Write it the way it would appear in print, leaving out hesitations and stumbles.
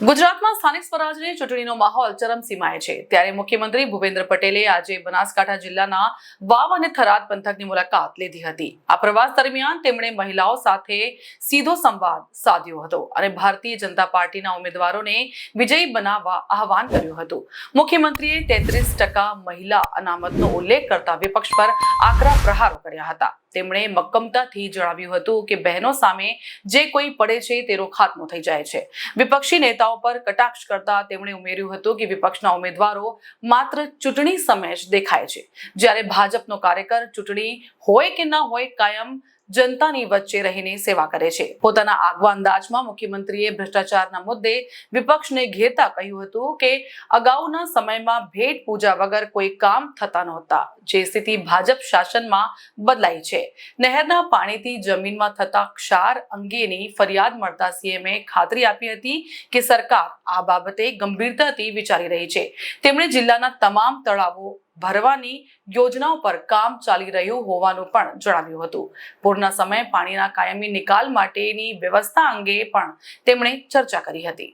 ગુજરાતમાં સ્થાનિક સ્વરાજની ચૂંટણીનો માહોલ ચરમસીમાએ છે ત્યારે મુખ્યમંત્રી ભૂપેન્દ્ર પટેલે આજે બનાસકાંઠા જિલ્લાના વાવ અને થરાદ પંથકની મુલાકાત લીધી હતી। આ પ્રવાસ દરમિયાન તેમણે મહિલાઓ સાથે સીધો સંવાદ સાધ્યો હતો અને ભારતીય જનતા પાર્ટીના ઉમેદવારોને વિજયી બનાવવા આહવાન કર્યું હતું। મુખ્યમંત્રીએ 33% મહિલા અનામતનો ઉલ્લેખ કરતા વિપક્ષ પર આકરા પ્રહારો કર્યા હતા। તેમણે મક્કમતાથી જણાવ્યું હતું કે બહેનો સામે જે કોઈ પડે છે તેનો ખાત્મો થઈ જાય છે। વિપક્ષી નેતાઓ પર કટાક્ષ કરતા તેમણે ઉમેર્યું હતું કે વિપક્ષના ઉમેદવારો માત્ર ચૂંટણી સમયે જ દેખાય છે, જ્યારે ભાજપનો કાર્યકર ચૂંટણી હોય કે ન હોય કાયમ જનતાની વચ્ચે રહીને સેવા કરે છે। પોતાના આગવા અંદાજમાં મુખ્યમંત્રીએ ભ્રષ્ટાચારના મુદ્દે વિપક્ષને ઘેરતા કહ્યું હતું કે અગાઉના સમયમાં ભેટ પૂજા વગર કોઈ કામ થતા નહોતા, જે સ્થિતિ ભાજપ શાસનમાં બદલાઈ છે। નહેરના પાણીથી જમીનમાં થતા ક્ષાર અંગેની ફરિયાદ મળતા સીએમએ ખાતરી આપી હતી કે સરકાર આ બાબતે ગંભીરતાથી વિચારી રહી છે। તેમણે જિલ્લાના તમામ તળાવો ભરવાની યોજનાઓ પર કામ ચાલી રહ્યું હોવાનું પણ જણાવ્યું હતું। પૂરના સમયે પાણીના કાયમી નિકાલ માટેની વ્યવસ્થા અંગે પણ તેમણે ચર્ચા કરી હતી।